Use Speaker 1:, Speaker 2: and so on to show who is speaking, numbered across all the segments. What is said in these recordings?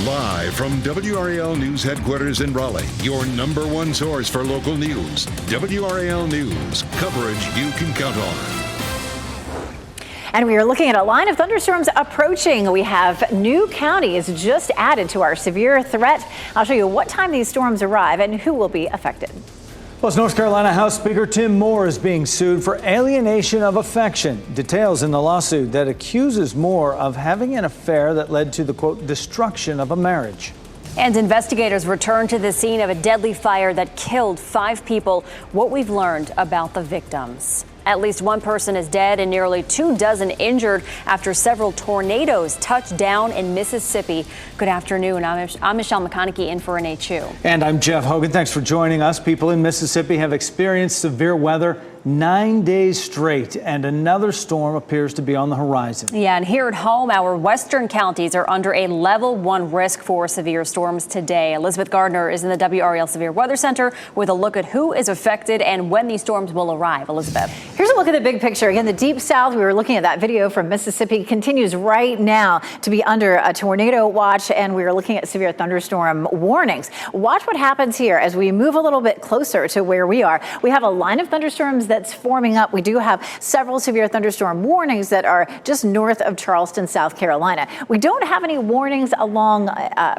Speaker 1: Live from WRAL News Headquarters in Raleigh, your number one source for local news. WRAL News, coverage you can count on.
Speaker 2: And we are looking at a line of thunderstorms approaching. We have new counties just added to our severe threat. I'll show you what time these storms arrive and who will be affected.
Speaker 3: Plus, North Carolina House Speaker Tim Moore is being sued for alienation of affection. Details in the lawsuit that accuses Moore of having an affair that led to the, quote, destruction of a marriage.
Speaker 4: And investigators returned to the scene of a deadly fire that killed 5 people. What we've learned about the victims. At least 1 person is dead and nearly 24 injured after several tornadoes touched down in Mississippi. Good afternoon. I'm Michelle McConaughey in for Renee Chu.
Speaker 3: And I'm Jeff Hogan. Thanks for joining us. People in Mississippi have experienced severe weather 9 days straight, and another storm appears to be on the horizon.
Speaker 4: Yeah, and here at home, our western counties are under a level 1 risk for severe storms today. Elizabeth Gardner is in the WRAL Severe Weather Center with a look at who is affected and when these storms will arrive. Elizabeth.
Speaker 2: Here's a look at the big picture. Again, the deep south, we were looking at that video from Mississippi, continues right now to be under a tornado watch, and we are looking at severe thunderstorm warnings. Watch what happens here as we move a little bit closer to where we are. We have a line of thunderstorms that's forming up. We do have several severe thunderstorm warnings that are just north of Charleston, South Carolina. We don't have any warnings along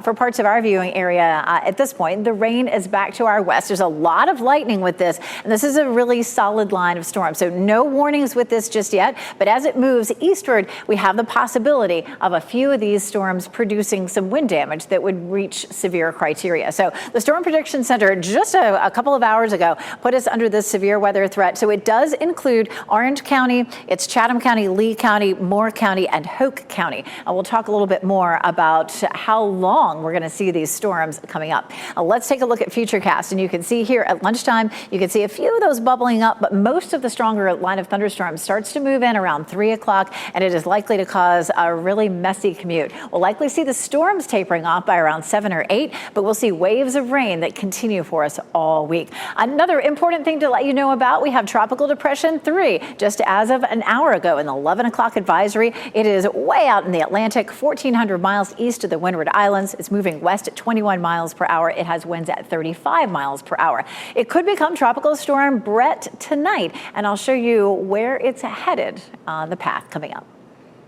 Speaker 2: for parts of our viewing area at this point. The rain is back to our west. There's a lot of lightning with this, and this is a really solid line of storms. So no warnings with this just yet, but as it moves eastward, we have the possibility of a few of these storms producing some wind damage that would reach severe criteria. So the Storm Prediction Center just a couple of hours ago put us under this severe weather threat. So it does include Orange County, it's Chatham County, Lee County, Moore County, and Hoke County. We'll talk a little bit more about how long we're going to see these storms coming up. Let's take a look at Futurecast, and you can see here at lunchtime, you can see a few of those bubbling up, but most of the stronger line of thunderstorms starts to move in around 3 o'clock, and it is likely to cause a really messy commute. We'll likely see the storms tapering off by around 7 or 8, but we'll see waves of rain that continue for us all week. Another important thing to let you know about, we have Tropical Depression 3 just as of an hour ago in the 11 o'clock advisory. It is way out in the Atlantic, 1,400 miles east of the Windward Islands. It's moving west at 21 miles per hour. It has winds at 35 miles per hour. It could become Tropical Storm Brett tonight, and I'll show you where it's headed on the path coming up.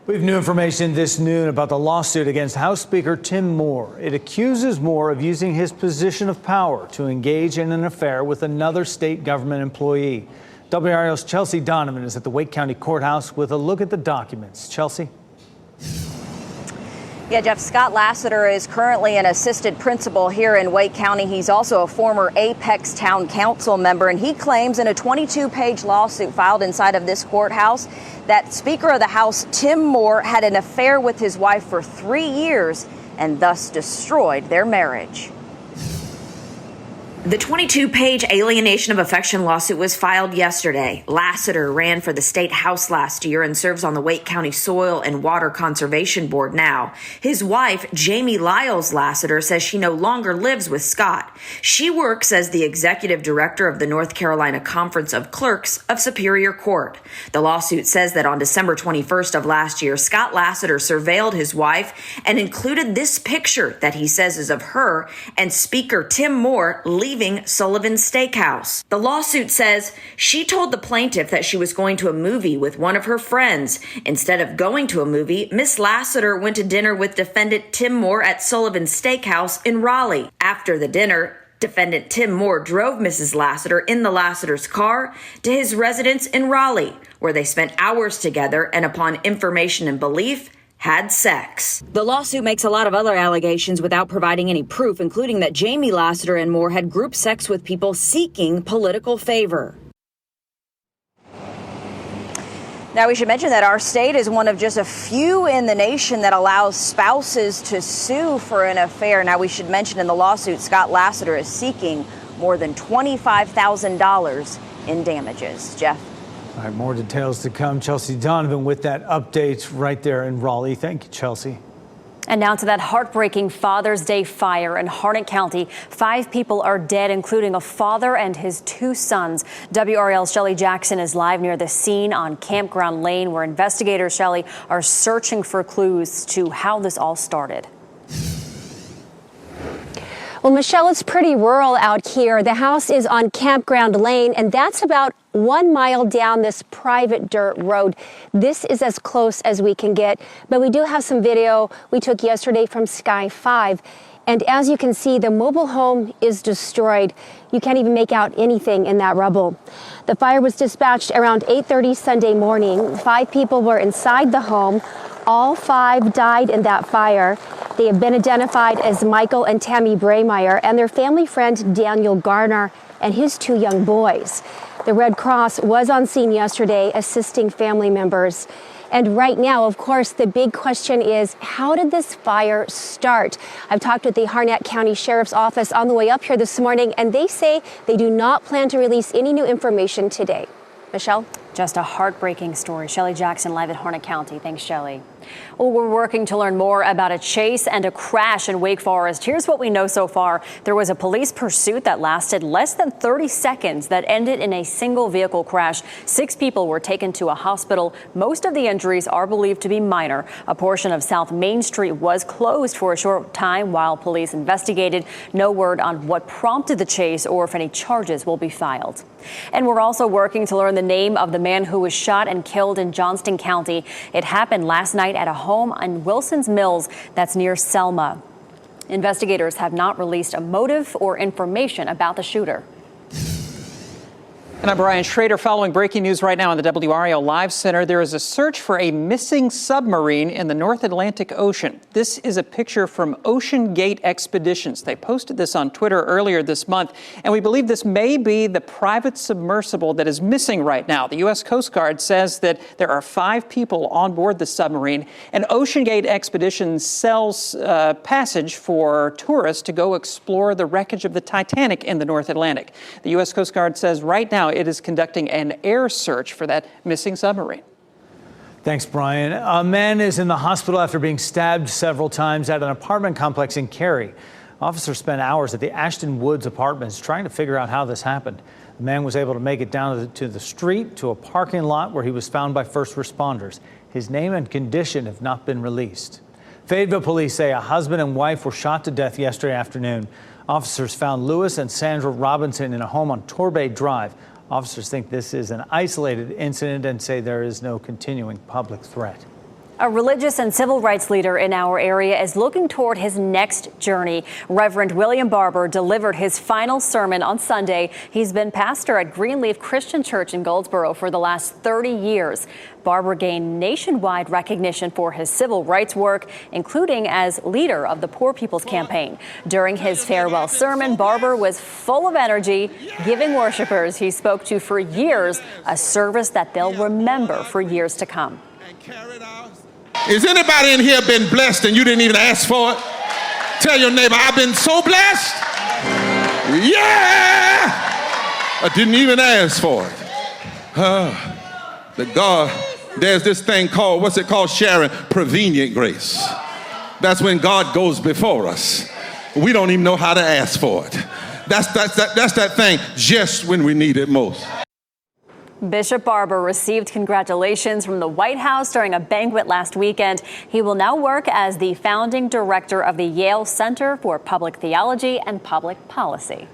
Speaker 3: We have new information this noon about the lawsuit against House Speaker Tim Moore. It accuses Moore of using his position of power to engage in an affair with another state government employee. WRAL's Chelsea Donovan is at the Wake County Courthouse with a look at the documents. Chelsea?
Speaker 5: Yeah, Jeff, Scott Lassiter is currently an assistant principal here in Wake County. He's also a former Apex Town Council member, and he claims in a 22-page lawsuit filed inside of this courthouse that Speaker of the House Tim Moore had an affair with his wife for 3 years and thus destroyed their marriage.
Speaker 6: The 22-page alienation of affection lawsuit was filed yesterday. Lassiter ran for the state house last year and serves on the Wake County Soil and Water Conservation Board now. His wife, Jamie Lyles Lassiter, says she no longer lives with Scott. She works as the executive director of the North Carolina Conference of Clerks of Superior Court. The lawsuit says that on December 21st of last year, Scott Lassiter surveilled his wife and included this picture that he says is of her and Speaker Tim Moore leaving Sullivan's Steakhouse. The lawsuit says she told the plaintiff that she was going to a movie with one of her friends. Instead of going to a movie, Miss Lassiter went to dinner with defendant Tim Moore at Sullivan's Steakhouse in Raleigh. After the dinner, defendant Tim Moore drove Mrs. Lassiter in the Lassiter's car to his residence in Raleigh, where they spent hours together and, upon information and belief, had sex. The lawsuit makes a lot of other allegations without providing any proof, including that Jamie Lassiter and Moore had group sex with people seeking political favor.
Speaker 5: Now, we should mention that our state is one of just a few in the nation that allows spouses to sue for an affair. Now, we should mention in the lawsuit, Scott Lassiter is seeking more than $25,000 in damages. Jeff?
Speaker 3: All right, more details to come. Chelsea Donovan with that update right there in Raleigh. Thank you, Chelsea.
Speaker 4: And now to that heartbreaking Father's Day fire in Harnett County. 5 people are dead, including a father and his 2 sons. WRAL's Shelley Jackson is live near the scene on Campground Lane, where investigators, Shelley, are searching for clues to how this all started.
Speaker 7: Well, Michelle, it's pretty rural out here. The house is on Campground Lane, and that's about 1 mile down this private dirt road. This is as close as we can get, but we do have some video we took yesterday from Sky 5. And as you can see, the mobile home is destroyed. You can't even make out anything in that rubble. The fire was dispatched around 8:30 Sunday morning. 5 people were inside the home. All 5 died in that fire. They have been identified as Michael and Tammy Braymeyer and their family friend Daniel Garner and his 2 young boys. The Red Cross was on scene yesterday assisting family members. And right now, of course, the big question is, how did this fire start? I've talked with the Harnett County Sheriff's Office on the way up here this morning, and they say they do not plan to release any new information today. Michelle?
Speaker 4: Just a heartbreaking story. Shelley Jackson live at Harnett County. Thanks, Shelley. Well, we're working to learn more about a chase and a crash in Wake Forest. Here's what we know so far. There was a police pursuit that lasted less than 30 seconds that ended in a single vehicle crash. 6 people were taken to a hospital. Most of the injuries are believed to be minor. A portion of South Main Street was closed for a short time while police investigated. No word on what prompted the chase or if any charges will be filed. And we're also working to learn the name of the man who was shot and killed in Johnston County. It happened last night at a home on Wilson's Mills that's near Selma. Investigators have not released a motive or information about the shooter.
Speaker 8: And I'm Brian Schrader. Following breaking news right now in the WRAL Live Center, there is a search for a missing submarine in the North Atlantic Ocean. This is a picture from Ocean Gate Expeditions. They posted this on Twitter earlier this month, and we believe this may be the private submersible that is missing right now. The U.S. Coast Guard says that there are 5 people on board the submarine, and Ocean Gate Expeditions sells passage for tourists to go explore the wreckage of the Titanic in the North Atlantic. The U.S. Coast Guard says right now it is conducting an air search for that missing submarine.
Speaker 3: Thanks, Brian. A man is in the hospital after being stabbed several times at an apartment complex in Cary. Officers spent hours at the Ashton Woods Apartments trying to figure out how this happened. The man was able to make it down to the street to a parking lot where he was found by first responders. His name and condition have not been released. Fayetteville police say a husband and wife were shot to death yesterday afternoon. Officers found Lewis and Sandra Robinson in a home on Torbay Drive. Officers think this is an isolated incident and say there is no continuing public threat.
Speaker 4: A religious and civil rights leader in our area is looking toward his next journey. Reverend William Barber delivered his final sermon on Sunday. He's been pastor at Greenleaf Christian Church in Goldsboro for the last 30 years. Barber gained nationwide recognition for his civil rights work, including as leader of the Poor People's Campaign. During his farewell sermon, Barber was full of energy, giving worshipers he spoke to for years a service that they'll remember for years to come.
Speaker 9: Is anybody in here been blessed and you didn't even ask for it? Tell your neighbor, I've been so blessed. Yeah! I didn't even ask for it. That God, there's this thing called, what's it called, Sharon? Prevenient grace. That's when God goes before us. We don't even know how to ask for it. That's that thing just when we need it most.
Speaker 4: Bishop Barber received congratulations from the White House during a banquet last weekend. He will now work as the founding director of the Yale Center for Public Theology and Public Policy.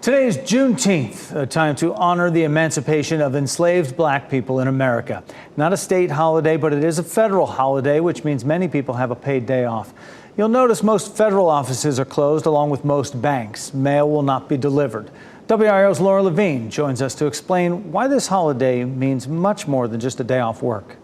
Speaker 3: Today is Juneteenth, a time to honor the emancipation of enslaved black people in America. Not a state holiday, but it is a federal holiday, which means many people have a paid day off. You'll notice most federal offices are closed, along with most banks. Mail will not be delivered. WRAL's Laura Levine joins us to explain why this holiday means much more than just a day off work.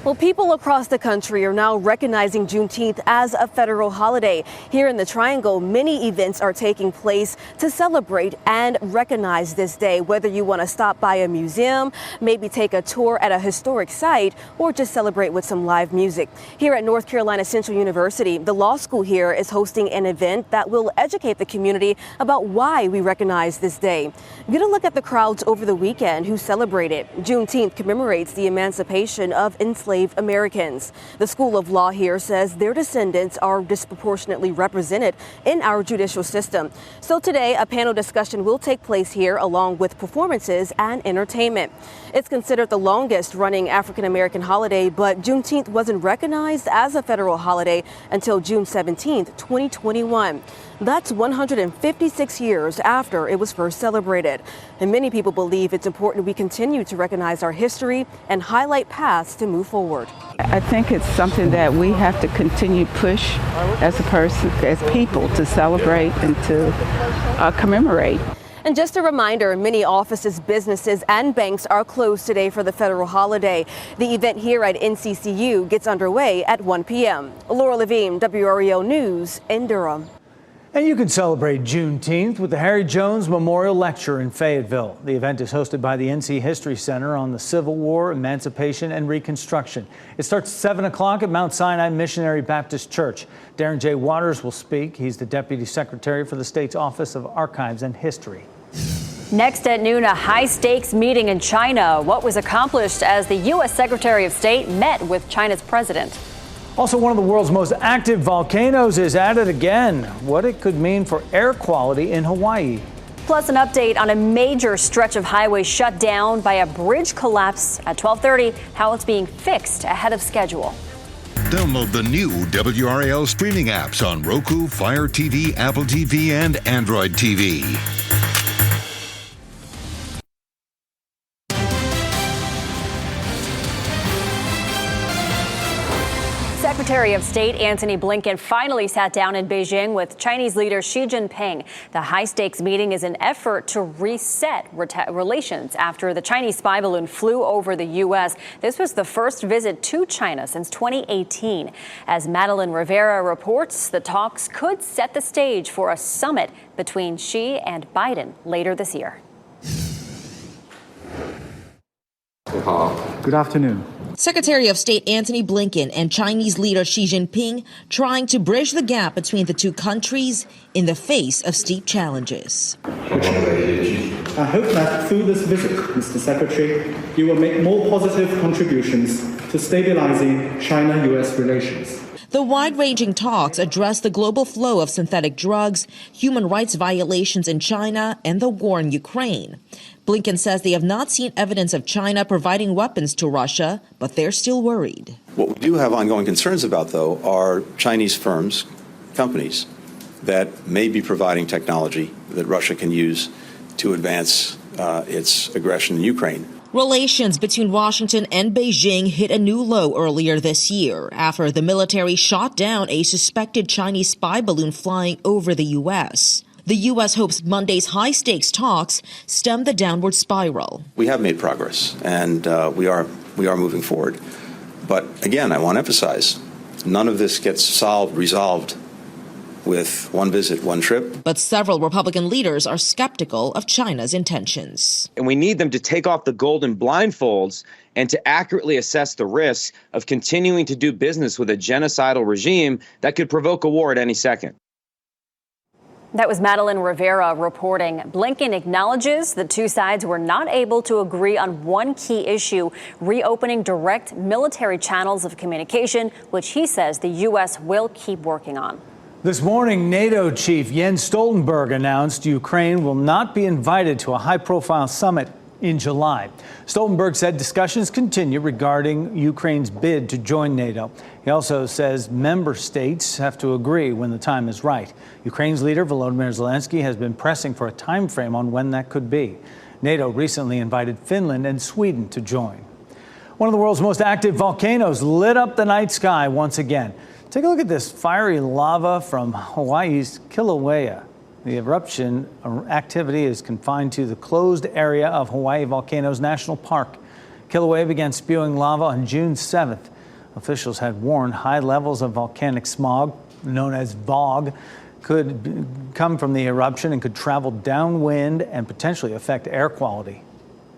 Speaker 10: Well, people across the country are now recognizing Juneteenth as a federal holiday. Here in the Triangle, many events are taking place to celebrate and recognize this day, whether you want to stop by a museum, maybe take a tour at a historic site, or just celebrate with some live music. Here at North Carolina Central University, the law school here is hosting an event that will educate the community about why we recognize this day. Get a look at the crowds over the weekend who celebrate it. Juneteenth commemorates the emancipation of enslaved enslaved Americans. The School of Law here says their descendants are disproportionately represented in our judicial system. So today, a panel discussion will take place here along with performances and entertainment. It's considered the longest running African American holiday, but Juneteenth wasn't recognized as a federal holiday until June 17, 2021. That's 156 years after it was first celebrated. And many people believe it's important we continue to recognize our history and highlight paths to move forward.
Speaker 11: I think it's something that we have to continue push as a person, as people, to celebrate and to commemorate.
Speaker 10: And just a reminder, many offices, businesses, and banks are closed today for the federal holiday. The event here at NCCU gets underway at 1 p.m. Laura Levine, WRAL News in Durham.
Speaker 3: And you can celebrate Juneteenth with the Harry Jones Memorial Lecture in Fayetteville. The event is hosted by the NC History Center on the Civil War, Emancipation, and Reconstruction. It starts at 7 o'clock at Mount Sinai Missionary Baptist Church. Darren J. Waters will speak. He's the Deputy Secretary for the state's Office of Archives and History.
Speaker 4: Next at noon, a high-stakes meeting in China. What was accomplished as the U.S. Secretary of State met with China's president.
Speaker 3: Also, one of the world's most active volcanoes is at it again. What it could mean for air quality in Hawaii.
Speaker 4: Plus, an update on a major stretch of highway shut down by a bridge collapse at 12:30, how it's being fixed ahead of schedule.
Speaker 1: Download the new WRAL streaming apps on Roku, Fire TV, Apple TV, and Android TV.
Speaker 4: Secretary of State Antony Blinken finally sat down in Beijing with Chinese leader Xi Jinping. The high-stakes meeting is an effort to reset relations after the Chinese spy balloon flew over the U.S. This was the first visit to China since 2018. As Madeline Rivera reports, the talks could set the stage for a summit between Xi and Biden later this year.
Speaker 12: Good afternoon.
Speaker 13: Secretary of State Antony Blinken and Chinese leader Xi Jinping trying to bridge the gap between the two countries in the face of steep challenges.
Speaker 12: I hope that through this visit, Mr. Secretary, you will make more positive contributions to stabilizing China-U.S. relations.
Speaker 13: The wide-ranging talks address the global flow of synthetic drugs, human rights violations in China, and the war in Ukraine. Blinken says they have not seen evidence of China providing weapons to Russia, but they're still worried.
Speaker 14: What we do have ongoing concerns about, though, are Chinese firms, companies, that may be providing technology that Russia can use to advance its aggression in Ukraine.
Speaker 13: Relations between Washington and Beijing hit a new low earlier this year after the military shot down a suspected Chinese spy balloon flying over the U.S. The U.S. hopes Monday's high-stakes talks stem the downward spiral.
Speaker 14: We have made progress, and we are moving forward. But again, I want to emphasize, none of this gets resolved with one visit, one trip.
Speaker 13: But several Republican leaders are skeptical of China's intentions.
Speaker 15: And we need them to take off the golden blindfolds and to accurately assess the risks of continuing to do business with a genocidal regime that could provoke a war at any second.
Speaker 4: That was Madeline Rivera reporting. Blinken acknowledges the two sides were not able to agree on one key issue, reopening direct military channels of communication, which he says the U.S. will keep working on.
Speaker 3: This morning, NATO chief Jens Stoltenberg announced Ukraine will not be invited to a high-profile summit in July. Stoltenberg said discussions continue regarding Ukraine's bid to join NATO. He also says member states have to agree when the time is right. Ukraine's leader, Volodymyr Zelensky, has been pressing for a time frame on when that could be. NATO recently invited Finland and Sweden to join. One of the world's most active volcanoes lit up the night sky once again. Take a look at this fiery lava from Hawaii's Kilauea. The eruption activity is confined to the closed area of Hawaii Volcanoes National Park. Kilauea began spewing lava on June 7th. Officials had warned high levels of volcanic smog, known as VOG, could come from the eruption and could travel downwind and potentially affect air quality.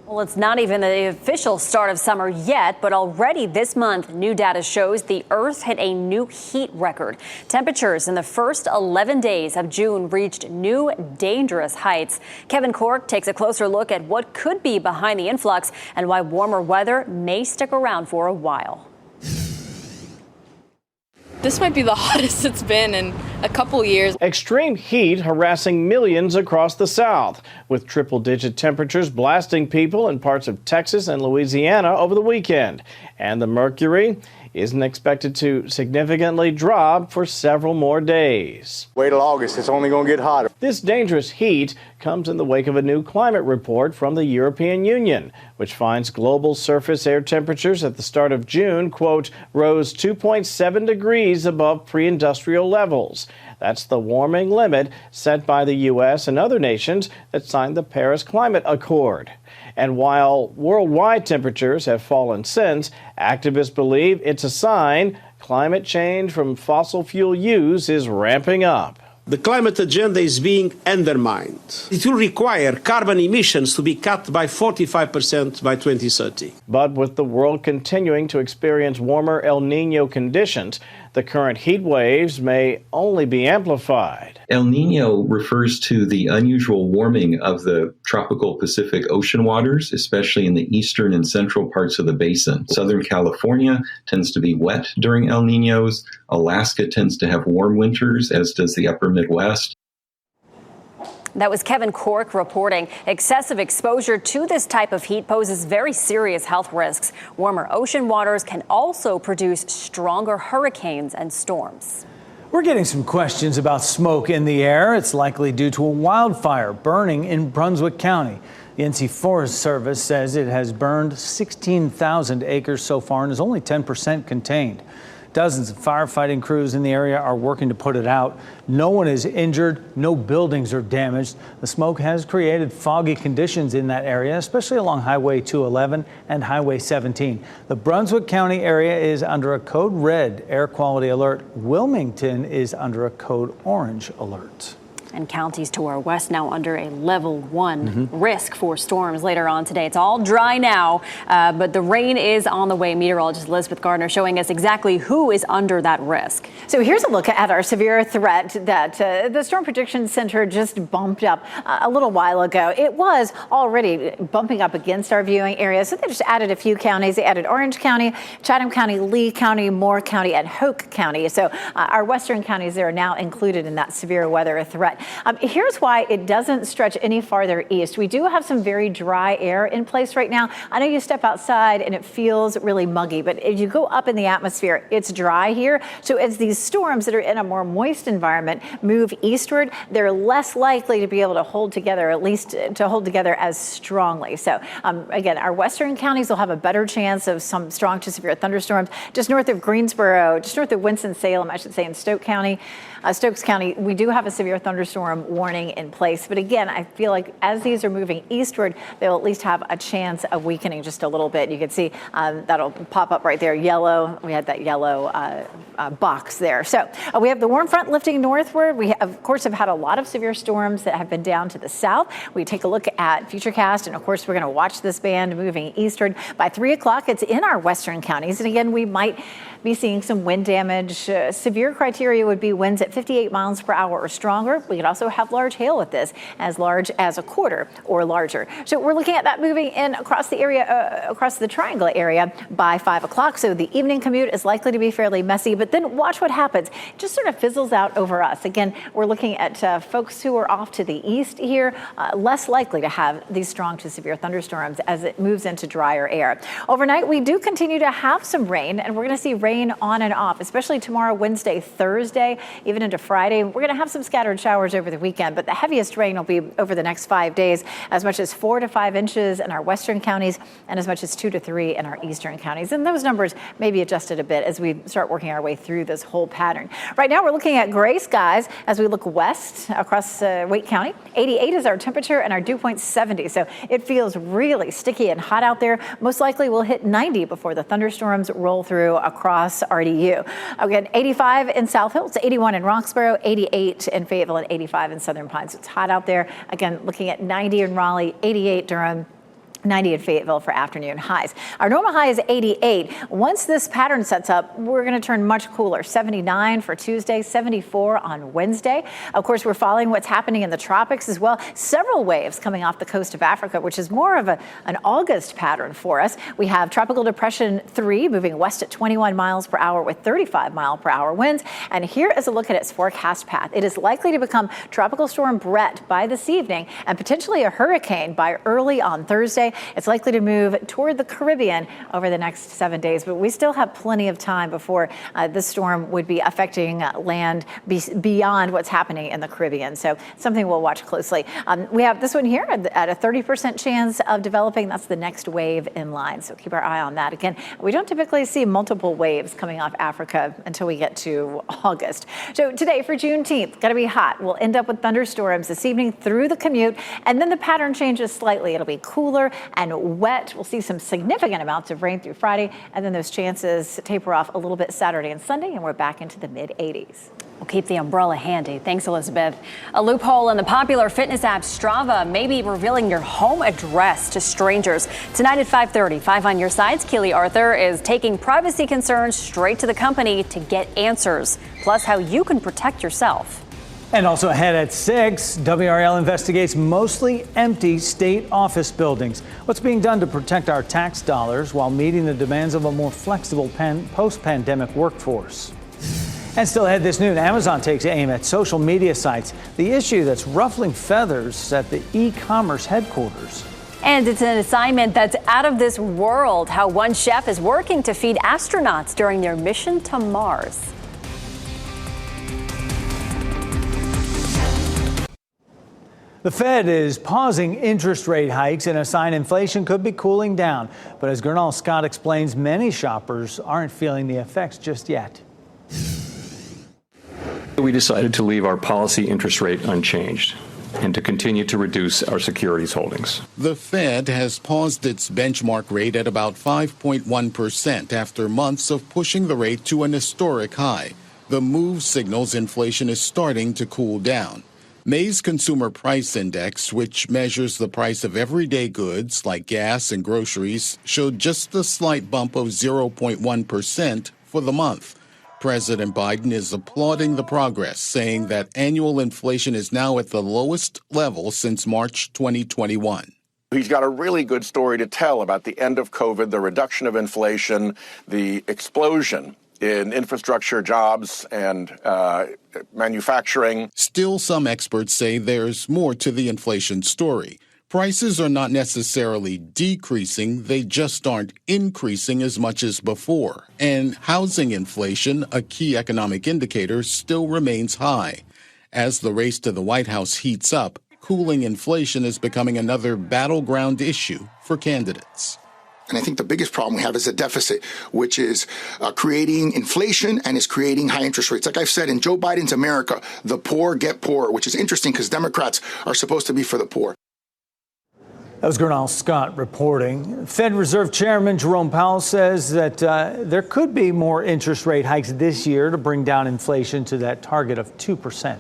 Speaker 4: Well, it's not even the official start of summer yet, but already this month, new data shows the Earth hit a new heat record. Temperatures in the first 11 days of June reached new dangerous heights. Kevin Cork takes a closer look at what could be behind the influx and why warmer weather may stick around for a while.
Speaker 16: This might be the hottest it's been in a couple years.
Speaker 17: Extreme heat harassing millions across the South, with triple-digit temperatures blasting people in parts of Texas and Louisiana over the weekend. And the mercury isn't expected to significantly drop for several more days.
Speaker 18: Wait till August, it's only going to get hotter.
Speaker 17: This dangerous heat comes in the wake of a new climate report from the European Union, which finds global surface air temperatures at the start of June, quote, rose 2.7 degrees above pre-industrial levels. That's the warming limit set by the U.S. and other nations that signed the Paris Climate Accord. And while worldwide temperatures have fallen since, activists believe it's a sign climate change from fossil fuel use is ramping up.
Speaker 19: The climate agenda is being undermined. It will require carbon emissions to be cut by 45% by 2030.
Speaker 17: But with the world continuing to experience warmer El Niño conditions, the current heat waves may only be amplified.
Speaker 20: El Niño refers to the unusual warming of the tropical Pacific Ocean waters, especially in the eastern and central parts of the basin. Southern California tends to be wet during El Niños. Alaska tends to have warm winters, as does the upper Midwest.
Speaker 4: That was Kevin Cork reporting. Excessive exposure to this type of heat poses very serious health risks. Warmer ocean waters can also produce stronger hurricanes and storms.
Speaker 3: We're getting some questions about smoke in the air. It's likely due to a wildfire burning in Brunswick County. The NC Forest Service says it has burned 16,000 acres so far and is only 10% contained. Dozens of firefighting crews in the area are working to put it out. No one is injured. No buildings are damaged. The smoke has created foggy conditions in that area, especially along Highway 211 and Highway 17. The Brunswick County area is under a code red air quality alert. Wilmington is under a code orange alert.
Speaker 4: And counties to our west now under a level 1 risk for storms later on today. It's all dry now, but the rain is on the way. Meteorologist Elizabeth Gardner showing us exactly who is under that risk.
Speaker 2: So here's a look at our severe threat that the Storm Prediction Center just bumped up a little while ago. It was already bumping up against our viewing area, so they just added a few counties. They added Orange County, Chatham County, Lee County, Moore County, and Hoke County. So our western counties are now included in that severe weather threat. Here's why it doesn't stretch any farther east. We do have some very dry air in place right now. I know you step outside and it feels really muggy, but as you go up in the atmosphere, it's dry here. So as these storms that are in a more moist environment move eastward, they're less likely to be able to hold together, at least to hold together as strongly. So again, our western counties will have a better chance of some strong to severe thunderstorms. Just north of Greensboro, just north of Winston-Salem, I should say, in Stokes County, we do have a severe thunderstorm warning in place. But again, I feel like as these are moving eastward, they'll at least have a chance of weakening just a little bit. You can see that'll pop up right there, yellow. We had that yellow box there. So we have the warm front lifting northward. We, of course, have had a lot of severe storms that have been down to the south. We take a look at Futurecast, and of course, we're going to watch this band moving eastward. By 3 o'clock, it's in our western counties. And again, we might be seeing some wind damage. Severe criteria would be winds at 58 miles per hour or stronger. We could also have large hail with this, as large as a quarter or larger. So we're looking at that moving in across the area, across the triangle area by 5 o'clock. So the evening commute is likely to be fairly messy, but then watch what happens. It just sort of fizzles out over us. Again, we're looking at folks who are off to the east here, less likely to have these strong to severe thunderstorms as it moves into drier air. Overnight, we do continue to have some rain, and we're going to see rain on and off, especially tomorrow, Wednesday, Thursday, even into Friday. We're going to have some scattered showers over the weekend, but the heaviest rain will be over the next 5 days, as much as 4 to 5 inches in our western counties and as much as 2 to 3 in our eastern counties. And those numbers may be adjusted a bit as we start working our way through this whole pattern. Right now, we're looking at gray skies as we look west across Wake County. 88 is our temperature and our dew point 70. So it feels really sticky and hot out there. Most likely we'll hit 90 before the thunderstorms roll through across RDU. Again, 85 in South Hills, 81 in Roxborough, 88 in Fayetteville, and 85 in Southern Pines. It's hot out there. Again, looking at 90 in Raleigh, 88 Durham, 90 in Fayetteville for afternoon highs. Our normal high is 88. Once this pattern sets up, we're going to turn much cooler. 79 for Tuesday, 74 on Wednesday. Of course, we're following what's happening in the tropics as well. Several waves coming off the coast of Africa, which is more of an August pattern for us. We have Tropical Depression 3 moving west at 21 miles per hour with 35 mile per hour winds. And here is a look at its forecast path. It is likely to become Tropical Storm Brett by this evening and potentially a hurricane by early on Thursday. It's likely to move toward the Caribbean over the next 7 days, but we still have plenty of time before this storm would be affecting land beyond what's happening in the Caribbean. So something we'll watch closely. We have this one here at a 30% chance of developing. That's the next wave in line. So keep our eye on that. Again, we don't typically see multiple waves coming off Africa until we get to August. So today for Juneteenth, got to be hot. We'll end up with thunderstorms this evening through the commute, and then the pattern changes slightly. It'll be cooler and wet. We'll see some significant amounts of rain through Friday, and then those chances taper off a little bit Saturday and Sunday, and we're back into the mid-80s.
Speaker 4: We'll keep the umbrella handy. Thanks, Elizabeth. A loophole in the popular fitness app Strava may be revealing your home address to strangers. Tonight at 5:30, 5 on Your Sides, Keely Arthur is taking privacy concerns straight to the company to get answers, plus how you can protect yourself.
Speaker 3: And also ahead at 6, WRAL investigates mostly empty state office buildings. What's being done to protect our tax dollars while meeting the demands of a more flexible post-pandemic workforce? And still ahead this noon, Amazon takes aim at social media sites, the issue that's ruffling feathers at the e-commerce headquarters.
Speaker 4: And it's an assignment that's out of this world, how one chef is working to feed astronauts during their mission to Mars.
Speaker 3: The Fed is pausing interest rate hikes in a sign inflation could be cooling down. But as Gernal Scott explains, many shoppers aren't feeling the effects just yet.
Speaker 21: We decided to leave our policy interest rate unchanged and to continue to reduce our securities holdings.
Speaker 22: The Fed has paused its benchmark rate at about 5.1% after months of pushing the rate to an historic high. The move signals inflation is starting to cool down. May's Consumer Price Index, which measures the price of everyday goods like gas and groceries, showed just a slight bump of 0.1% for the month. President Biden is applauding the progress, saying that annual inflation is now at the lowest level since March 2021.
Speaker 23: He's got a really good story to tell about the end of COVID, the reduction of inflation, the explosion in infrastructure, jobs, and manufacturing.
Speaker 22: Still, some experts say there's more to the inflation story. Prices are not necessarily decreasing, they just aren't increasing as much as before. And housing inflation, a key economic indicator, still remains high. As the race to the White House heats up, cooling inflation is becoming another battleground issue for candidates.
Speaker 24: And I think the biggest problem we have is a deficit, which is creating inflation and is creating high interest rates. Like I've said, in Joe Biden's America, the poor get poorer, which is interesting because Democrats are supposed to be for the poor.
Speaker 3: That was Gernal Scott reporting. Fed Reserve Chairman Jerome Powell says that there could be more interest rate hikes this year to bring down inflation to that target of 2%.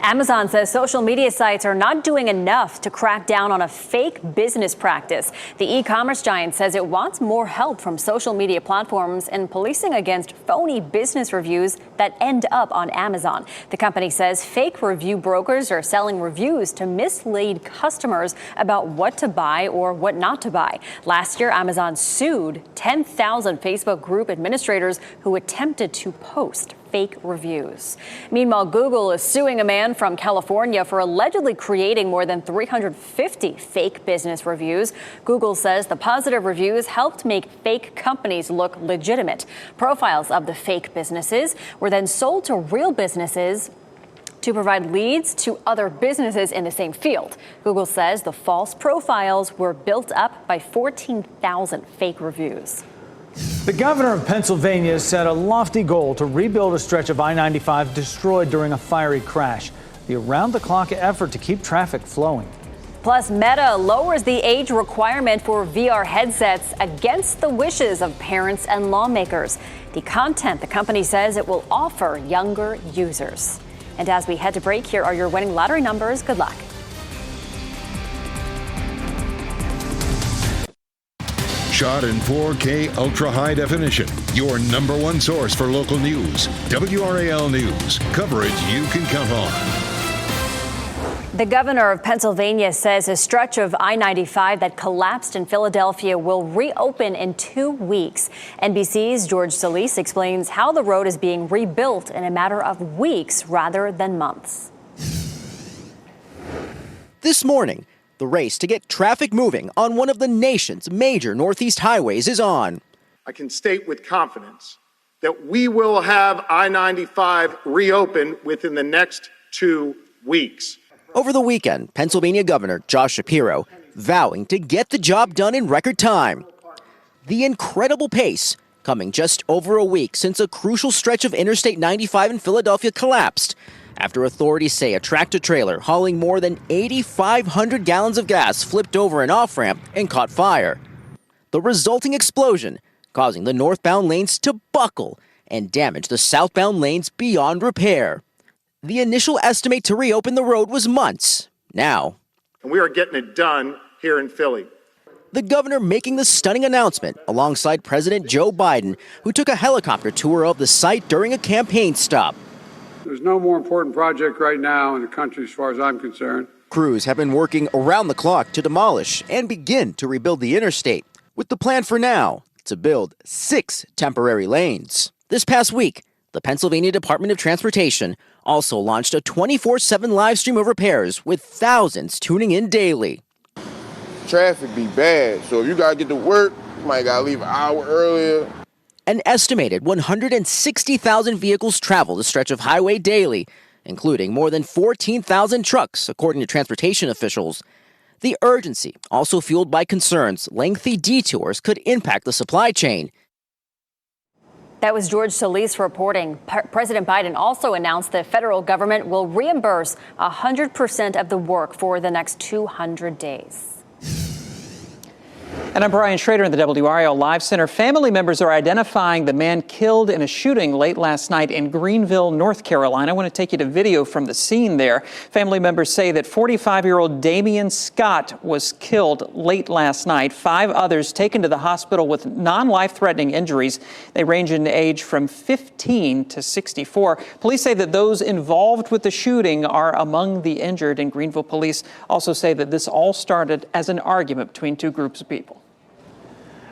Speaker 4: Amazon says social media sites are not doing enough to crack down on a fake business practice. The e-commerce giant says it wants more help from social media platforms in policing against phony business reviews that end up on Amazon. The company says fake review brokers are selling reviews to mislead customers about what to buy or what not to buy. Last year, Amazon sued 10,000 Facebook group administrators who attempted to post fake reviews. Meanwhile, Google is suing a man from California for allegedly creating more than 350 fake business reviews. Google says the positive reviews helped make fake companies look legitimate. Profiles of the fake businesses were then sold to real businesses to provide leads to other businesses in the same field. Google says the false profiles were built up by 14,000 fake reviews.
Speaker 3: The governor of Pennsylvania set a lofty goal to rebuild a stretch of I-95 destroyed during a fiery crash. The around-the-clock effort to keep traffic flowing.
Speaker 4: Plus, Meta lowers the age requirement for VR headsets against the wishes of parents and lawmakers. The content the company says it will offer younger users. And as we head to break, here are your winning lottery numbers. Good luck.
Speaker 1: Shot in 4K ultra high definition. Your number one source for local news. WRAL News. Coverage you can count on.
Speaker 4: The governor of Pennsylvania says a stretch of I-95 that collapsed in Philadelphia will reopen in 2 weeks. NBC's George Solis explains how the road is being rebuilt in a matter of weeks rather than months.
Speaker 5: This morning, the race to get traffic moving on one of the nation's major Northeast highways is on.
Speaker 6: I can state with confidence that we will have I-95 reopen within the next 2 weeks.
Speaker 5: Over the weekend, Pennsylvania Governor Josh Shapiro vowing to get the job done in record time. The incredible pace coming just over a week since a crucial stretch of Interstate 95 in Philadelphia collapsed after authorities say a tractor-trailer hauling more than 8,500 gallons of gas flipped over an off-ramp and caught fire. The resulting explosion causing the northbound lanes to buckle and damage the southbound lanes beyond repair. The initial estimate to reopen the road was months. Now,
Speaker 6: and we are getting it done here in Philly.
Speaker 5: The governor making the stunning announcement alongside President Joe Biden, who took a helicopter tour of the site during a campaign stop.
Speaker 7: There's no more important project right now in the country as far as I'm concerned.
Speaker 5: Crews have been working around the clock to demolish and begin to rebuild the interstate, with the plan for now to build 6 temporary lanes. This past week, the Pennsylvania Department of Transportation also launched a 24/7 live stream of repairs with thousands tuning in daily.
Speaker 8: Traffic be bad, so if you gotta get to work, you might gotta leave an hour earlier.
Speaker 5: An estimated 160,000 vehicles travel the stretch of highway daily, including more than 14,000 trucks, according to transportation officials. The urgency also fueled by concerns lengthy detours could impact the supply chain.
Speaker 4: That was George Solis reporting. President Biden also announced the federal government will reimburse 100% of the work for the next 200 days.
Speaker 25: And I'm Brian Schrader in the WRAL Live Center. Family members are identifying the man killed in a shooting late last night in Greenville, North Carolina. I want to take you to video from the scene there. Family members say that 45-year-old Damian Scott was killed late last night. 5 others taken to the hospital with non-life-threatening injuries. They range in age from 15 to 64. Police say that those involved with the shooting are among the injured, and Greenville police also say that this all started as an argument between 2 groups of people.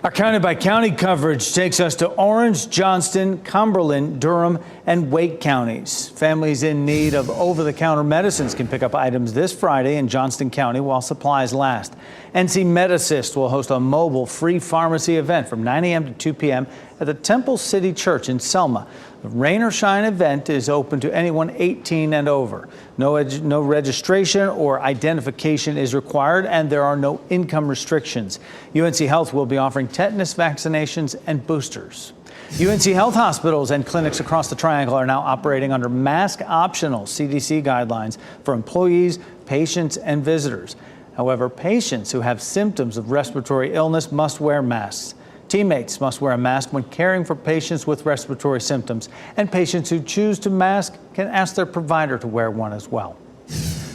Speaker 3: Our county-by-county coverage takes us to Orange, Johnston, Cumberland, Durham, and Wake counties. Families in need of over-the-counter medicines can pick up items this Friday in Johnston County while supplies last. NC MedAssist will host a mobile free pharmacy event from 9 a.m. to 2 p.m. at the Temple City Church in Selma. The Rain or Shine event is open to anyone 18 and over. No registration or identification is required, and there are no income restrictions. UNC Health will be offering tetanus vaccinations and boosters. UNC Health hospitals and clinics across the Triangle are now operating under mask-optional CDC guidelines for employees, patients, and visitors. However, patients who have symptoms of respiratory illness must wear masks. Teammates must wear a mask when caring for patients with respiratory symptoms, and patients who choose to mask can ask their provider to wear one as well.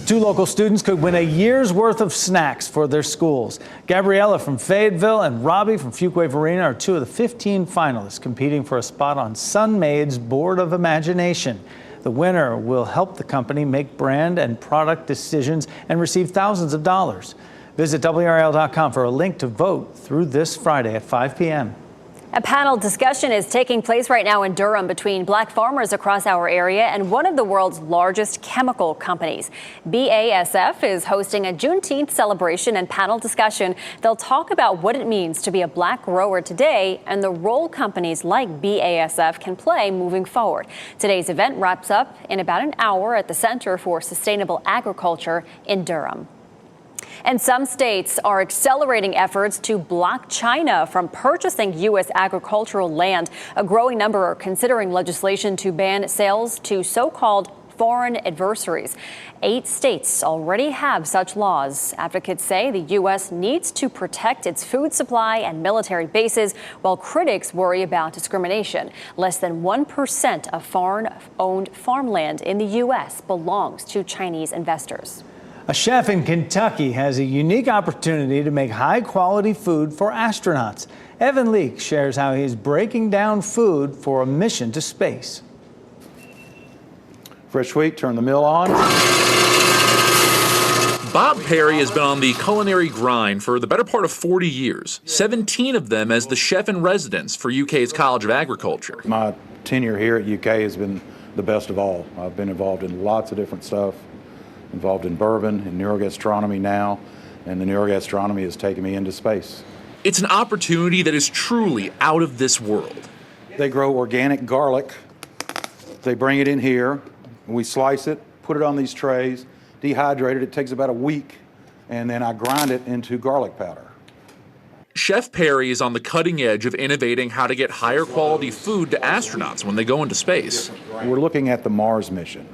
Speaker 3: 2 local students could win a year's worth of snacks for their schools. Gabriella from Fayetteville and Robbie from Fuquay-Varina are 2 of the 15 finalists competing for a spot on Sunmaid's Board of Imagination. The winner will help the company make brand and product decisions and receive thousands of dollars. Visit WRAL.com for a link to vote through this Friday at 5 p.m.
Speaker 4: A panel discussion is taking place right now in Durham between black farmers across our area and one of the world's largest chemical companies. BASF is hosting a Juneteenth celebration and panel discussion. They'll talk about what it means to be a black grower today and the role companies like BASF can play moving forward. Today's event wraps up in about an hour at the Center for Sustainable Agriculture in Durham. And some states are accelerating efforts to block China from purchasing U.S. agricultural land. A growing number are considering legislation to ban sales to so-called foreign adversaries. 8 states already have such laws. Advocates say the U.S. needs to protect its food supply and military bases, while critics worry about discrimination. Less than 1% of foreign-owned farmland in the U.S. belongs to Chinese investors.
Speaker 3: A chef in Kentucky has a unique opportunity to make high-quality food for astronauts. Evan Leake shares how he's breaking down food for a mission to space.
Speaker 9: Fresh wheat, turn the mill on.
Speaker 10: Bob Perry has been on the culinary grind for the better part of 40 years, 17 of them as the chef in residence for UK's College of Agriculture.
Speaker 9: My tenure here at UK has been the best of all. I've been involved in lots of different stuff, involved in bourbon, in neurogastronomy now, and the neurogastronomy has taken me into space.
Speaker 10: It's an opportunity that is truly out of this world.
Speaker 9: They grow organic garlic. They bring it in here, and we slice it, put it on these trays, dehydrate it. It takes about a week, and then I grind it into garlic powder.
Speaker 10: Chef Perry is on the cutting edge of innovating how to get higher quality food to astronauts when they go into space.
Speaker 9: We're looking at the Mars mission,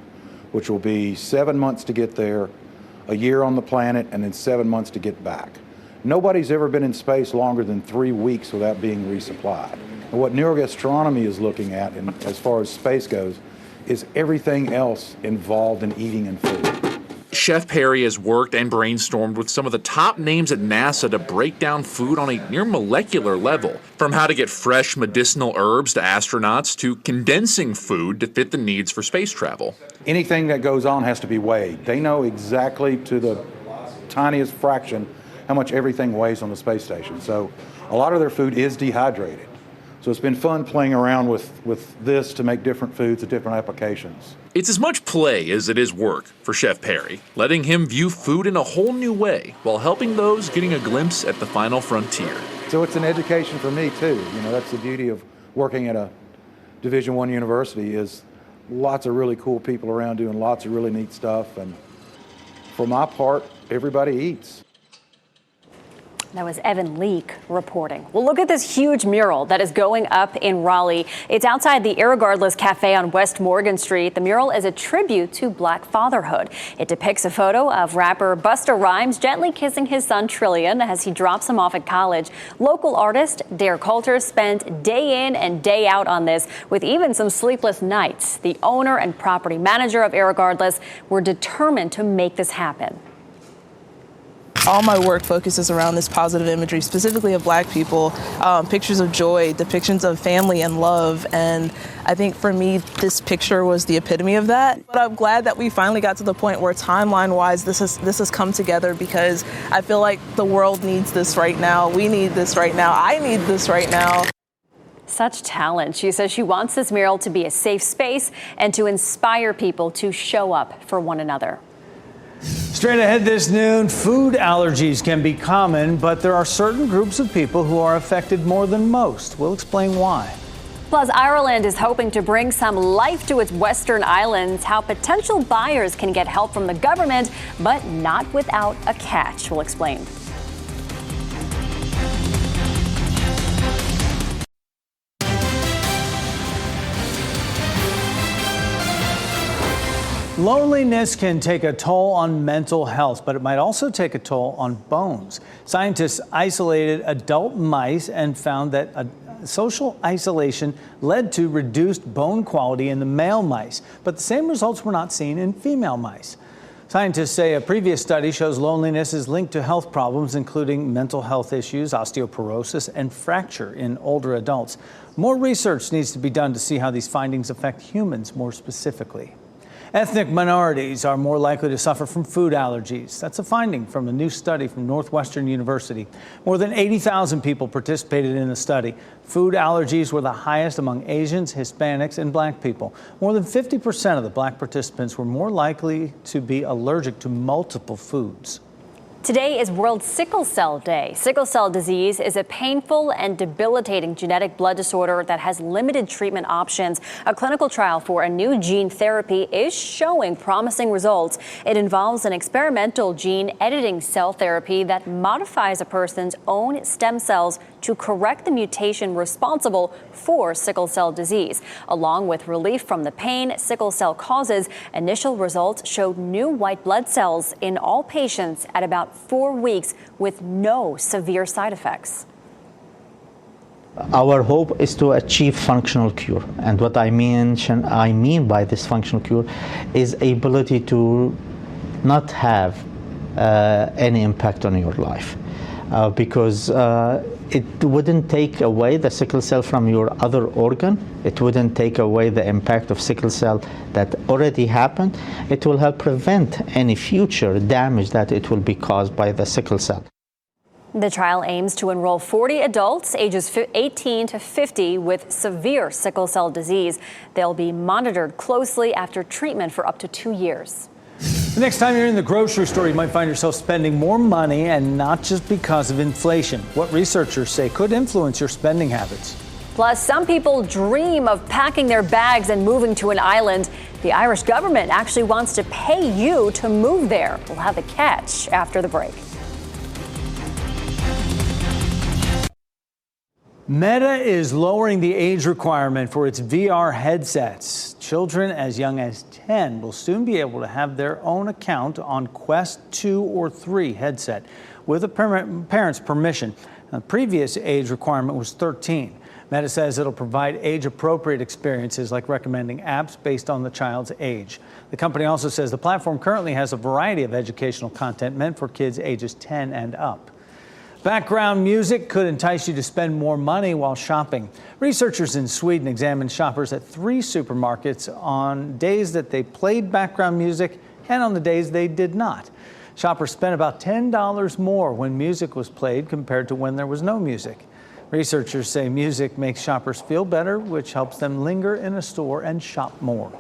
Speaker 9: which will be 7 months to get there, a year on the planet, and then 7 months to get back. Nobody's ever been in space longer than 3 weeks without being resupplied. And what neurogastronomy is looking at, and as far as space goes, is everything else involved in eating and food.
Speaker 10: Chef Perry has worked and brainstormed with some of the top names at NASA to break down food on a near molecular level, from how to get fresh medicinal herbs to astronauts to condensing food to fit the needs for space travel.
Speaker 9: Anything that goes on has to be weighed. They know exactly to the tiniest fraction how much everything weighs on the space station. So a lot of their food is dehydrated. So it's been fun playing around with this to make different foods at different applications.
Speaker 10: It's as much play as it is work for Chef Perry, letting him view food in a whole new way while helping those getting a glimpse at the final frontier.
Speaker 9: So it's an education for me too. You know, that's the beauty of working at a Division I university is lots of really cool people around doing lots of really neat stuff. And for my part, everybody eats.
Speaker 4: That was Evan Leake reporting. Well, look at this huge mural that is going up in Raleigh. It's outside the Irregardless Cafe on West Morgan Street. The mural is a tribute to Black fatherhood. It depicts a photo of rapper Busta Rhymes gently kissing his son Trillion as he drops him off at college. Local artist Dare Coulter spent day in and day out on this, with even some sleepless nights. The owner and property manager of Irregardless were determined to make this happen.
Speaker 11: All my work focuses around this positive imagery, specifically of Black people, pictures of joy, depictions of family and love. And I think for me, this picture was the epitome of that. But I'm glad that we finally got to the point where timeline-wise, this has come together, because I feel like the world needs this right now. We need this right now. I need this right now.
Speaker 4: Such talent. She says she wants this mural to be a safe space and to inspire people to show up for one another.
Speaker 3: Straight ahead this noon, food allergies can be common, but there are certain groups of people who are affected more than most. We'll explain why.
Speaker 4: Plus, Ireland is hoping to bring some life to its western islands, how potential buyers can get help from the government, but not without a catch. We'll explain.
Speaker 3: Loneliness can take a toll on mental health, but it might also take a toll on bones. Scientists isolated adult mice and found that social isolation led to reduced bone quality in the male mice, but the same results were not seen in female mice. Scientists say a previous study shows loneliness is linked to health problems, including mental health issues, osteoporosis, and fracture in older adults. More research needs to be done to see how these findings affect humans more specifically. Ethnic minorities are more likely to suffer from food allergies. That's a finding from a new study from Northwestern University. More than 80,000 people participated in the study. Food allergies were the highest among Asians, Hispanics, and Black people. More than 50% of the Black participants were more likely to be allergic to multiple foods.
Speaker 4: Today is World Sickle Cell Day. Sickle cell disease is a painful and debilitating genetic blood disorder that has limited treatment options. A clinical trial for a new gene therapy is showing promising results. It involves an experimental gene editing cell therapy that modifies a person's own stem cells to correct the mutation responsible for sickle cell disease. Along with relief from the pain sickle cell causes, initial results showed new white blood cells in all patients at about 4 weeks with no severe side effects.
Speaker 12: Our hope is to achieve functional cure. And what I mean by this functional cure is ability to not have any impact on your life. Because it wouldn't take away the sickle cell from your other organ. It wouldn't take away the impact of sickle cell that already happened. It will help prevent any future damage that it will be caused by the sickle cell.
Speaker 4: The trial aims to enroll 40 adults ages 18 to 50 with severe sickle cell disease. They'll be monitored closely after treatment for up to 2 years.
Speaker 3: The next time you're in the grocery store, you might find yourself spending more money, and not just because of inflation. What researchers say could influence your spending habits.
Speaker 4: Plus, some people dream of packing their bags and moving to an island. The Irish government actually wants to pay you to move there. We'll have the catch after the break.
Speaker 3: Meta is lowering the age requirement for its VR headsets. Children as young as 10 will soon be able to have their own account on Quest 2 or 3 headset with a parent's permission. The previous age requirement was 13. Meta says it'll provide age-appropriate experiences like recommending apps based on the child's age. The company also says the platform currently has a variety of educational content meant for kids ages 10 and up. Background music could entice you to spend more money while shopping. Researchers in Sweden examined shoppers at 3 supermarkets on days that they played background music and on the days they did not. Shoppers spent about $10 more when music was played compared to when there was no music. Researchers say music makes shoppers feel better, which helps them linger in a store and shop more.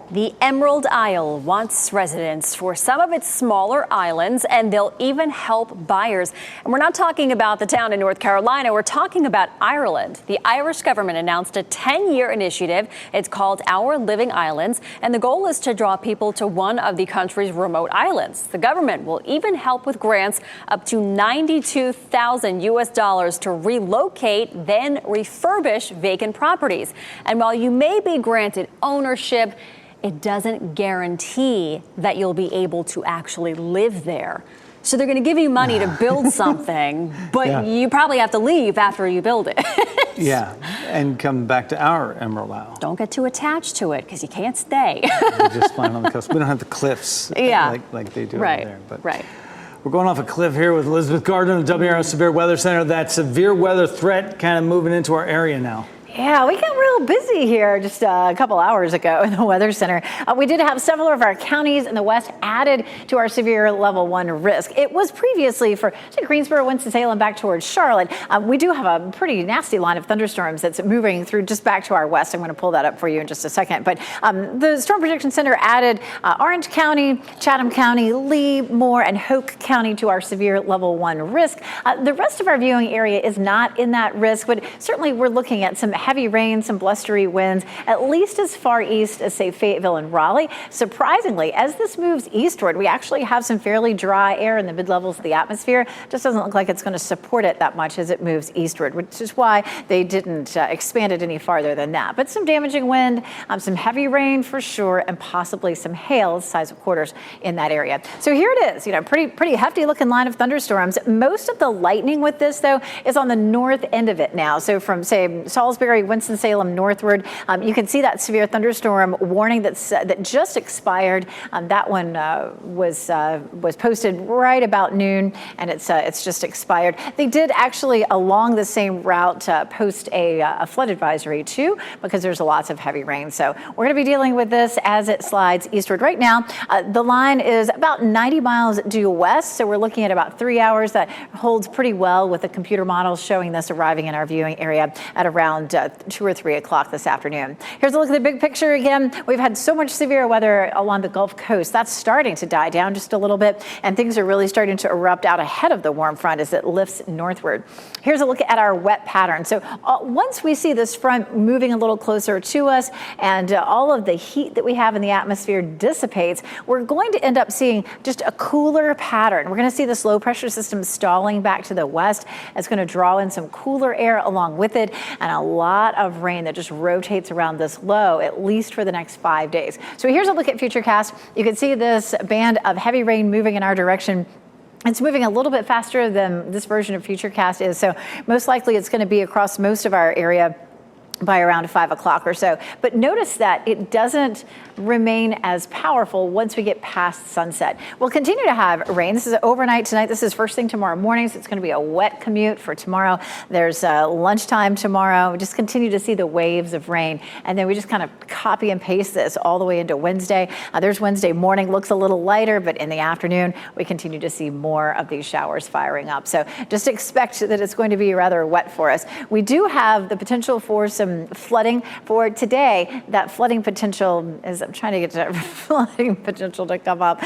Speaker 4: The Emerald Isle wants residents for some of its smaller islands, and they'll even help buyers. And we're not talking about the town in North Carolina. We're talking about Ireland. The Irish government announced a 10-year initiative. It's called Our Living Islands, and the goal is to draw people to one of the country's remote islands. The government will even help with grants up to $92,000 to relocate, then refurbish vacant properties. And while you may be granted ownership, it doesn't guarantee that you'll be able to actually live there. So they're going to give you money to build something, but you probably have to leave after you build it.
Speaker 3: Yeah, and come back to our Emerald Isle.
Speaker 4: Don't get too attached to it because you can't stay.
Speaker 3: We just flying on the coast. We don't have the cliffs like they do over there. But we're going off a cliff here with Elizabeth Gardner of the WRAL Severe Weather Center. That severe weather threat kind of moving into our area now.
Speaker 2: Yeah, we got real busy here just a couple hours ago in the Weather Center. We did have several of our counties in the west added to our severe level 1 risk. It was previously for Greensboro, Winston-Salem, back towards Charlotte. We do have a pretty nasty line of thunderstorms that's moving through just back to our west. I'm going to pull that up for you in just a second. But the Storm Prediction Center added Orange County, Chatham County, Lee, Moore, and Hoke County to our severe level 1 risk. The rest of our viewing area is not in that risk, but certainly we're looking at some heavy rain, some blustery winds, at least as far east as, say, Fayetteville and Raleigh. Surprisingly, as this moves eastward, we actually have some fairly dry air in the mid-levels of the atmosphere. Just doesn't look like it's going to support it that much as it moves eastward, which is why they didn't expand it any farther than that. But some damaging wind, some heavy rain for sure, and possibly some hail, the size of quarters in that area. So here it is, pretty hefty looking line of thunderstorms. Most of the lightning with this, though, is on the north end of it now. So from, say, Salisbury, Winston-Salem northward, you can see that severe thunderstorm warning that just expired. That one was posted right about noon, and it's just expired. They did actually, along the same route, post a flood advisory too, because there's lots of heavy rain. So we're going to be dealing with this as it slides eastward. Right now, the line is about 90 miles due west, so we're looking at about 3 hours. That holds pretty well with the computer models showing this arriving in our viewing area at around 2 or 3 o'clock this afternoon. Here's a look at the big picture again. We've had so much severe weather along the Gulf Coast. That's starting to die down just a little bit, and things are really starting to erupt out ahead of the warm front as it lifts northward. Here's a look at our wet pattern. So once we see this front moving a little closer to us and all of the heat that we have in the atmosphere dissipates, we're going to end up seeing just a cooler pattern. We're going to see this low pressure system stalling back to the west. It's going to draw in some cooler air along with it, and a lot of rain that just rotates around this low, at least for the next 5 days. So here's a look at Futurecast. You can see this band of heavy rain moving in our direction. It's moving a little bit faster than this version of Futurecast is, so most likely it's going to be across most of our area by around 5 o'clock or so. But notice that it doesn't remain as powerful once we get past sunset. We'll continue to have rain. This is overnight tonight. This is first thing tomorrow morning. So it's going to be a wet commute for tomorrow. There's lunchtime tomorrow. We just continue to see the waves of rain. And then we just kind of copy and paste this all the way into Wednesday. There's Wednesday morning, looks a little lighter, but in the afternoon, we continue to see more of these showers firing up. So just expect that it's going to be rather wet for us. We do have the potential for some flooding for today. That flooding potential is, I'm trying to get to flooding potential to come up.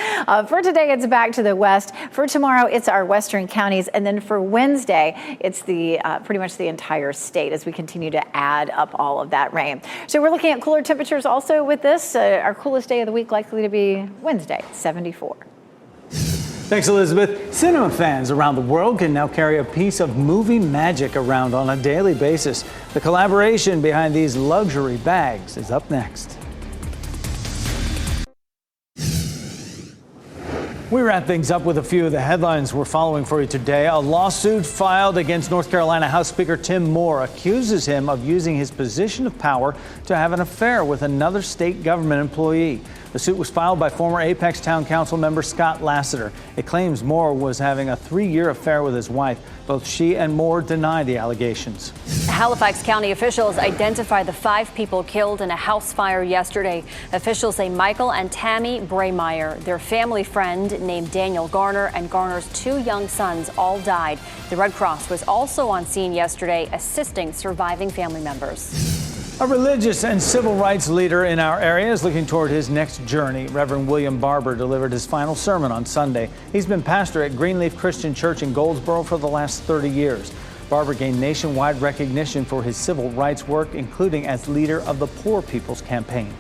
Speaker 2: For today, it's back to the west. For tomorrow, it's our western counties. And then for Wednesday, it's the pretty much the entire state as we continue to add up all of that rain. So we're looking at cooler temperatures also with this. Our coolest day of the week likely to be Wednesday, 74.
Speaker 3: Thanks, Elizabeth. Cinema fans around the world can now carry a piece of movie magic around on a daily basis. The collaboration behind these luxury bags is up next. We wrap things up with a few of the headlines we're following for you today. A lawsuit filed against North Carolina House Speaker Tim Moore accuses him of using his position of power to have an affair with another state government employee. The suit was filed by former Apex Town Council member Scott Lassiter. It claims Moore was having a 3-year affair with his wife. Both she and Moore deny the allegations.
Speaker 4: Halifax County officials identified the 5 people killed in a house fire yesterday. Officials say Michael and Tammy Braymeyer, their family friend named Daniel Garner, and Garner's 2 young sons all died. The Red Cross was also on scene yesterday assisting surviving family members.
Speaker 3: A religious and civil rights leader in our area is looking toward his next journey. Reverend William Barber delivered his final sermon on Sunday. He's been pastor at Greenleaf Christian Church in Goldsboro for the last 30 years. Barber gained nationwide recognition for his civil rights work, including as leader of the Poor People's Campaign.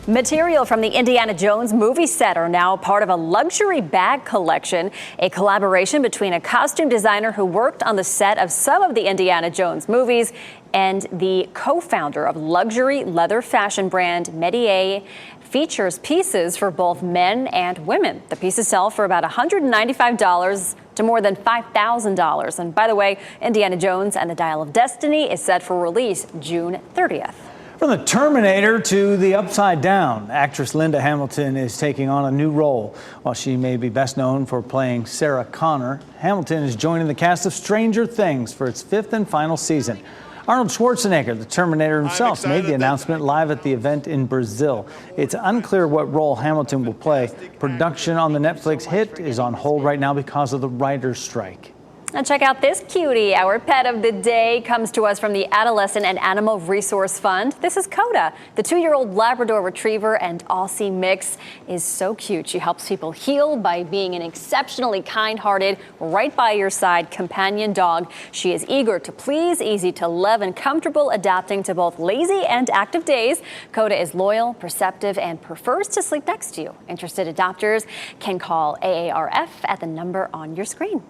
Speaker 4: Material from the Indiana Jones movie set are now part of a luxury bag collection, a collaboration between a costume designer who worked on the set of some of the Indiana Jones movies and the co-founder of luxury leather fashion brand Metier. Features pieces for both men and women. The pieces sell for about $195 to more than $5,000. And by the way, Indiana Jones and the Dial of Destiny is set for release June 30th.
Speaker 3: From the Terminator to the Upside Down, actress Linda Hamilton is taking on a new role. While she may be best known for playing Sarah Connor, Hamilton is joining the cast of Stranger Things for its 5th and final season. Arnold Schwarzenegger, the Terminator himself, made the announcement live at the event in Brazil. It's unclear what role Hamilton will play. Production on the Netflix hit is on hold right now because of the writer's strike.
Speaker 4: And check out this cutie. Our pet of the day comes to us from the Adolescent and Animal Resource Fund. This is Coda. The 2-year-old Labrador Retriever and Aussie mix is so cute. She helps people heal by being an exceptionally kind-hearted, right by your side companion dog. She is eager to please, easy to love, and comfortable adapting to both lazy and active days. Coda is loyal, perceptive, and prefers to sleep next to you. Interested adopters can call AARF at the number on your screen.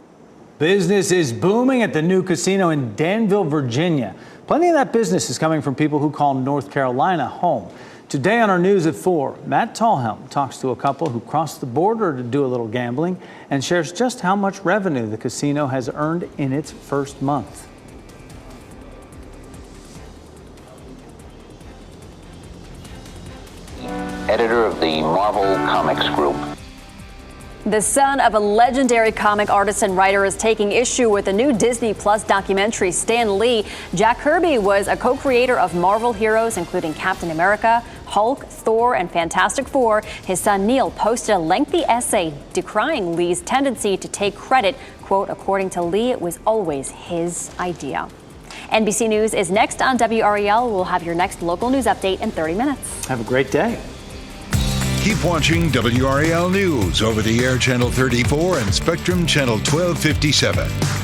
Speaker 3: Business is booming at the new casino in Danville, Virginia. Plenty of that business is coming from people who call North Carolina home. Today on our News at 4, Matt Tallhelm talks to a couple who crossed the border to do a little gambling and shares just how much revenue the casino has earned in its first month.
Speaker 13: Editor of the Marvel Comics Group.
Speaker 4: The son of a legendary comic artist and writer is taking issue with the new Disney Plus documentary, Stan Lee. Jack Kirby was a co-creator of Marvel heroes, including Captain America, Hulk, Thor, and Fantastic Four. His son Neil posted a lengthy essay decrying Lee's tendency to take credit. Quote, according to Lee, it was always his idea. NBC News is next on WRAL. We'll have your next local news update in 30 minutes.
Speaker 3: Have a great day.
Speaker 1: Keep watching WRAL News over the air Channel 34 and Spectrum Channel 1257.